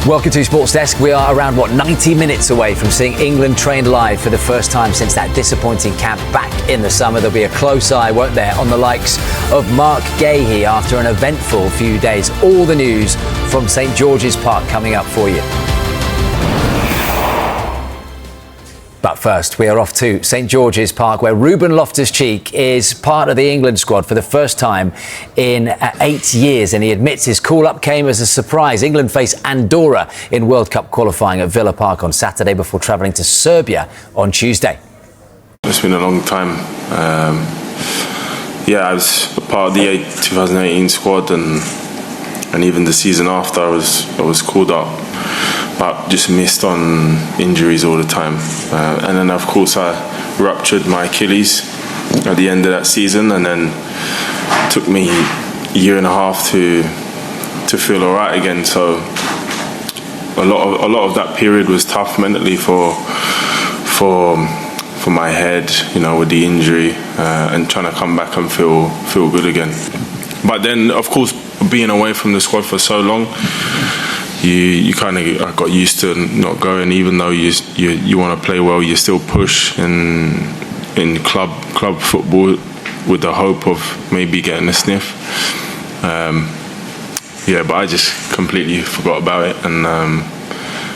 Welcome to Sports Desk. We are around, 90 minutes away from seeing England train live for the first time since that disappointing camp back in the summer. There'll be a close eye, won't there, on the likes of Mark Gahey after an eventful few days. All the news from St George's Park coming up for you. But first, we are off to St George's Park, where Ruben Loftus-Cheek is part of the England squad for the first time in 8 years, and he admits his call-up came as a surprise. England face Andorra in World Cup qualifying at Villa Park on Saturday before travelling to Serbia on Tuesday. It's been a long time. I was part of the 2018 squad, and even the season after I was called up. But just missed on injuries all the time. And then, of course, I ruptured my Achilles at the end of that season, and then it took me a year and a half to feel all right again. So a lot of that period was tough mentally for my head, with the injury, and trying to come back and feel good again. But then, of course, being away from the squad for so long, you kind of got used to not going, even though you want to play well. You still push in club football with the hope of maybe getting a sniff. But I just completely forgot about it and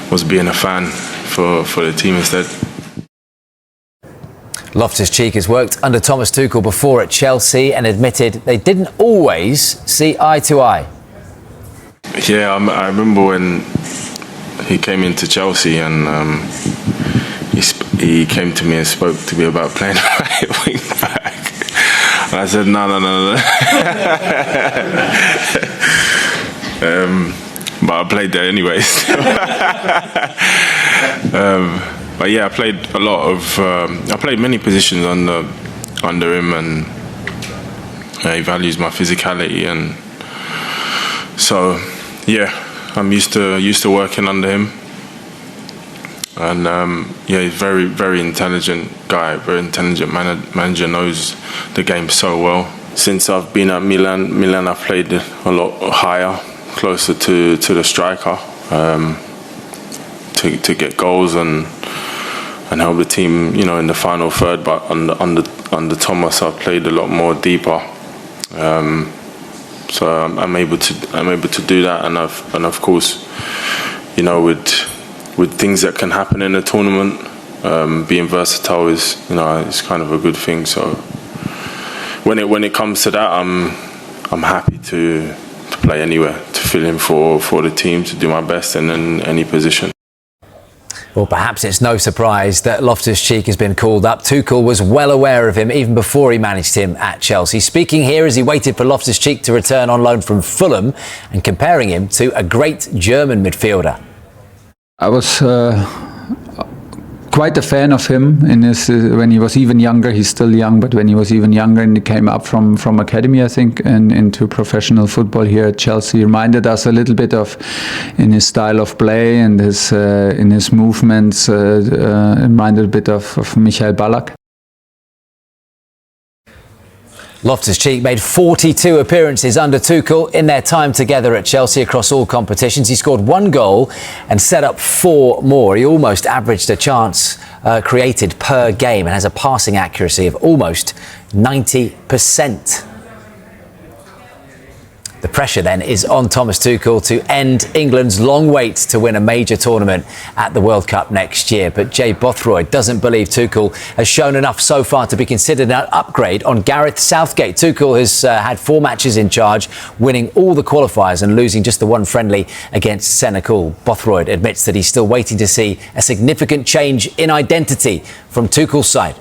was being a fan for the team instead. Loftus-Cheek has worked under Thomas Tuchel before at Chelsea and admitted they didn't always see eye to eye. Yeah, I remember when he came into Chelsea and he came to me and spoke to me about playing right wing back. And I said, no. But I played there anyways. But yeah, I played a lot of. I played many positions under him, and he values my physicality, and so I'm used to working under him. And he's very, very intelligent guy, very intelligent manager, knows the game so well. Since I've been at Milan I've played a lot higher, closer to the striker, to get goals and help the team, in the final third. But under Thomas, I've played a lot more deeper. So I'm able to do that, and of course, with things that can happen in a tournament, being versatile is kind of a good thing. So when it comes to that, I'm happy to play anywhere, to fill in for the team, to do my best in any position. Well, perhaps it's no surprise that Loftus-Cheek has been called up. Tuchel was well aware of him even before he managed him at Chelsea. Speaking here as he waited for Loftus-Cheek to return on loan from Fulham and comparing him to a great German midfielder. I was quite a fan of him when he was even younger. He's still young, but when he was even younger and he came up from academy, I think, and into professional football here at Chelsea, he reminded us a little bit of, in his style of play and in his movements, reminded a bit of Michael Ballack. Loftus-Cheek made 42 appearances under Tuchel in their time together at Chelsea across all competitions. He scored 1 goal and set up 4 more. He almost averaged a chance created per game and has a passing accuracy of almost 90%. The pressure then is on Thomas Tuchel to end England's long wait to win a major tournament at the World Cup next year. But Jay Bothroyd doesn't believe Tuchel has shown enough so far to be considered an upgrade on Gareth Southgate. Tuchel has had 4 matches in charge, winning all the qualifiers and losing just the 1 friendly against Senegal. Bothroyd admits that he's still waiting to see a significant change in identity from Tuchel's side.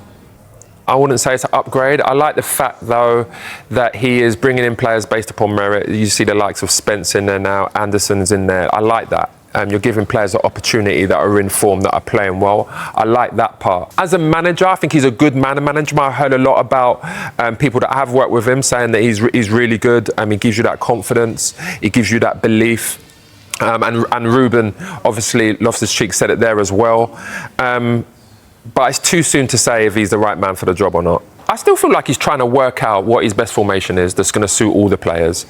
I wouldn't say it's an upgrade. I like the fact, though, that he is bringing in players based upon merit. You see the likes of Spence in there now, Anderson's in there. I like that. You're giving players an opportunity that are in form, that are playing well. I like that part. As a manager, I think he's a good manager. I heard a lot about people that have worked with him saying that he's really good. He gives you that confidence. He gives you that belief. And Ruben, obviously, Loftus-Cheek said it there as well. But it's too soon to say if he's the right man for the job or not. I still feel like he's trying to work out what his best formation is that's going to suit all the players,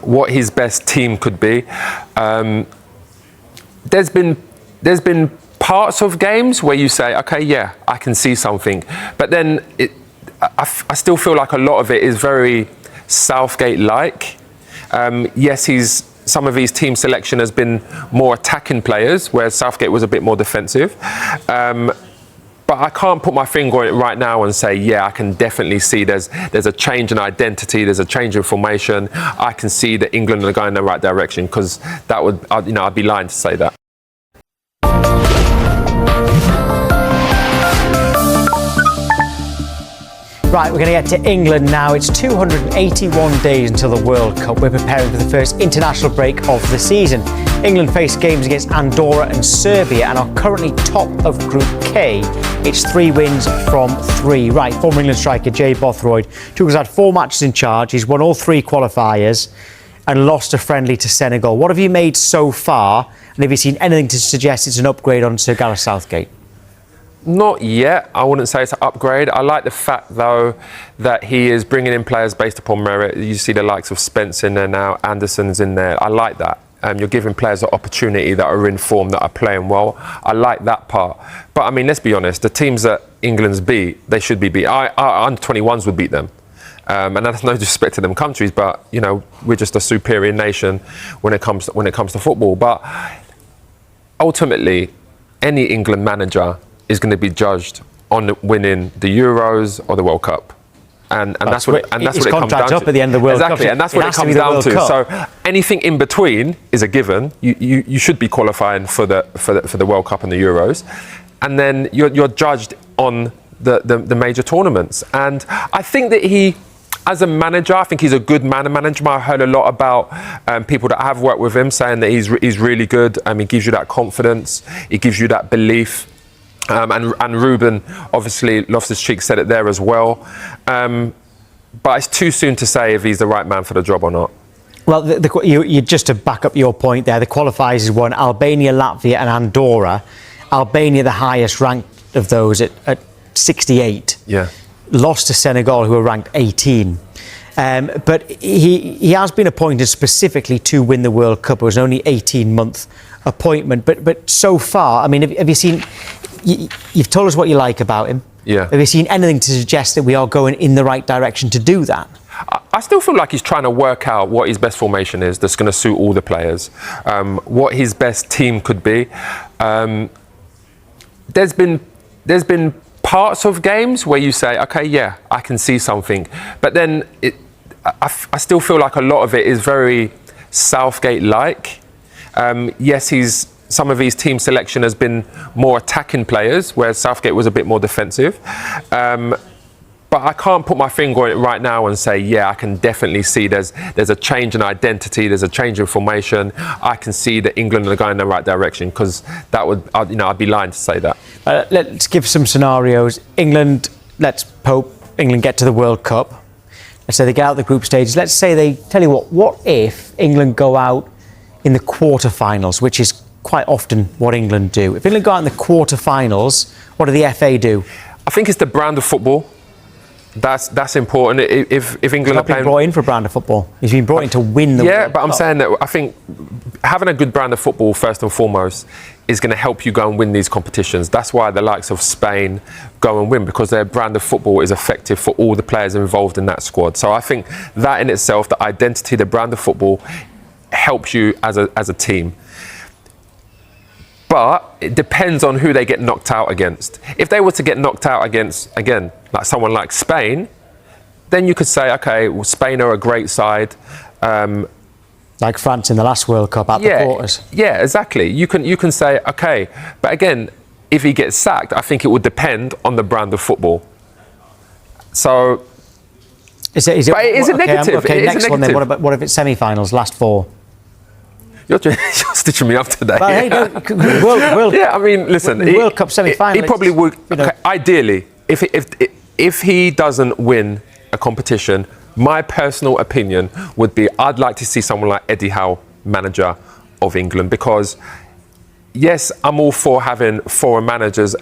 what his best team could be. there's been parts of games where you say, okay, yeah, I can see something, but then I still feel like a lot of it is very Southgate-like. Yes, some of his team selection has been more attacking players, whereas Southgate was a bit more defensive. But I can't put my finger on it right now and say, yeah, I can definitely see there's a change in identity, there's a change in formation. I can see that England are going in the right direction, because that would, I'd be lying to say that. Right, we're going to get to England now. It's 281 days until the World Cup. We're preparing for the first international break of the season. England face games against Andorra and Serbia and are currently top of Group K. It's 3 wins from 3. Right, former England striker Jay Bothroyd. Tuchel's had 4 matches in charge. He's won all 3 qualifiers and lost a friendly to Senegal. What have you made so far? And have you seen anything to suggest it's an upgrade on Sir Gareth Southgate? Not yet. I wouldn't say it's an upgrade. I like the fact, though, that he is bringing in players based upon merit. You see the likes of Spence in there now, Anderson's in there. I like that. You're giving players the opportunity that are in form, that are playing well. I like that part. But, I mean, let's be honest. The teams that England's beat, they should be beat. Our under-21s would beat them. And that's no disrespect to them countries, but, you know, we're just a superior nation when it comes to football. But ultimately, any England manager is going to be judged on winning the Euros or the World Cup, and that's what it comes down to. Up at the end of the World Cup, and that's what it comes down to. So anything in between is a given. You should be qualifying for the World Cup and the Euros, and then you're judged on the major tournaments. And I think that he, as a manager, I think he's a good manager. I heard a lot about people that have worked with him saying that he's really good. He gives you that confidence. He gives you that belief. And Ruben, obviously, Loftus-Cheek said it there as well. But it's too soon to say if he's the right man for the job or not. Well, you just to back up your point there, the qualifiers is won Albania, Latvia and Andorra. Albania, the highest ranked of those at 68. Yeah. Lost to Senegal, who are ranked 18. But he has been appointed specifically to win the World Cup. It was only 18-month appointment. But so far, I mean, have you seen... You've told us what you like about him. Yeah. Have you seen anything to suggest that we are going in the right direction to do that? I still feel like he's trying to work out what his best formation is that's going to suit all the players, what his best team could be. There's been parts of games where you say, okay, yeah, I can see something, but then I still feel like a lot of it is very Southgate-like. Yes, some of his team selection has been more attacking players, whereas Southgate was a bit more defensive. But I can't put my finger on it right now and say, yeah, I can definitely see there's a change in identity, there's a change in formation. I can see that England are going in the right direction, because that would, I'd be lying to say that. Let's give some scenarios. England, let's hope England get to the World Cup. Let's say they get out the group stages. Let's say they, tell you what if England go out in the quarterfinals, which is quite often what England do. If England go out in the quarterfinals, what do the FA do? I think it's the brand of football. That's important. If England are playing, been brought in for a brand of football. He's been brought in to win the World Cup. But I'm saying that I think having a good brand of football first and foremost is going to help you go and win these competitions. That's why the likes of Spain go and win, because their brand of football is effective for all the players involved in that squad. So I think that in itself, the identity, the brand of football, helps you as a team. But it depends on who they get knocked out against. If they were to get knocked out against, again, like someone like Spain, then you could say, okay, well, Spain are a great side. Like France in the last World Cup at the quarters. Yeah, exactly. You can say, okay. But again, if he gets sacked, I think it would depend on the brand of football. So... Is it negative? Okay, next one then. What if it's semi-finals, last 4? You're stitching me up today. But hey, World yeah, I mean, listen. World Cup semi-final. He probably would. Okay, ideally, if he doesn't win a competition, my personal opinion would be I'd like to see someone like Eddie Howe, manager of England, because yes, I'm all for having foreign managers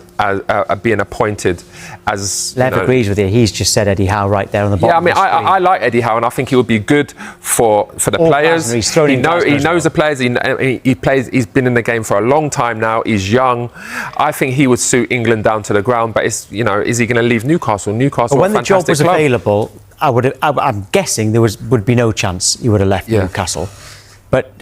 being appointed as. Lev agrees with you. He's just said Eddie Howe right there on the bottom. Yeah, I mean, I like Eddie Howe, and I think he would be good for the players. He knows the players. He plays. He's been in the game for a long time now. He's young. I think he would suit England down to the ground. But it's, is he going to leave Newcastle? Newcastle. But when the job was club. available, I'm guessing there would be no chance he would have left Newcastle. But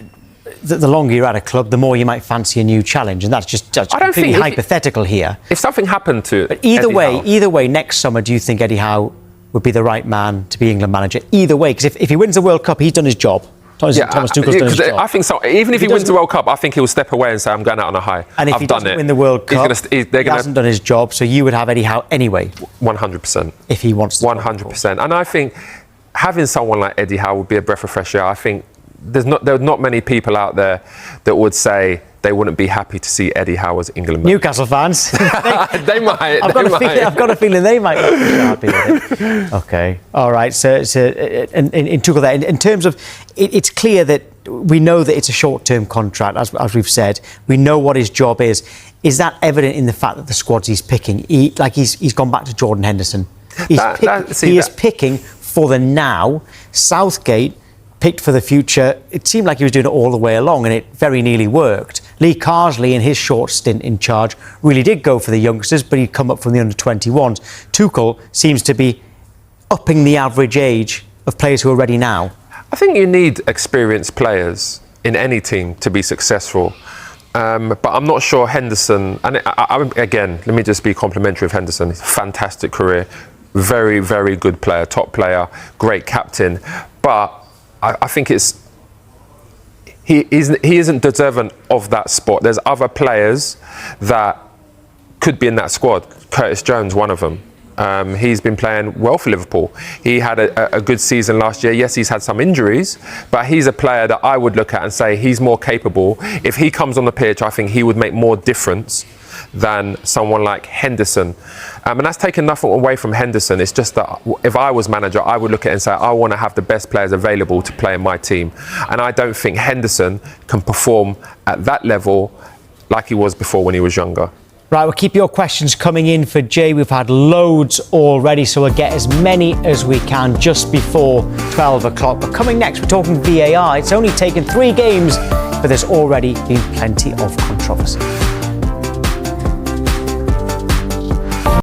the longer you're at a club, the more you might fancy a new challenge, and that's completely hypothetical here. If something happened to, but either way, next summer, do you think Eddie Howe would be the right man to be England manager? Either way, because if he wins the World Cup, he's done his job. Thomas Tuchel's done his job. I think so. Even if he wins the World Cup, I think he'll step away and say, "I'm going out on a high." And if he doesn't win the World Cup, he hasn't done his job. So you would have Eddie Howe anyway. 100%. If he wants to. 100%. And I think having someone like Eddie Howe would be a breath of fresh air. I think there are not many people out there that would say they wouldn't be happy to see Eddie Howe as England manager. Newcastle fans. They might. I've got a feeling they might not be happy with it. Okay. All right. So in Tuchel there, in terms of, it's clear that we know that it's a short-term contract, as we've said. We know what his job is. Is that evident in the fact that the squads he's picking, he's gone back to Jordan Henderson? He is picking for the now. Southgate picked for the future. It seemed like he was doing it all the way along, and it very nearly worked. Lee Carsley, in his short stint in charge, really did go for the youngsters, but he'd come up from the under-21s. Tuchel seems to be upping the average age of players who are ready now. I think you need experienced players in any team to be successful. But I'm not sure Henderson, and again, let me just be complimentary of Henderson. Fantastic career, very, very good player, top player, great captain. But I think he isn't deserving of that spot. There's other players that could be in that squad. Curtis Jones, one of them. He's been playing well for Liverpool. He had a good season last year. Yes, he's had some injuries, but he's a player that I would look at and say he's more capable. If he comes on the pitch, I think he would make more difference than someone like Henderson. And that's taken nothing away from Henderson. It's just that if I was manager, I would look at it and say, I want to have the best players available to play in my team. And I don't think Henderson can perform at that level like he was before when he was younger. Right, we'll keep your questions coming in for Jay. We've had loads already, so we'll get as many as we can just before 12 o'clock. But coming next, we're talking VAR. It's only taken 3 games, but there's already been plenty of controversy.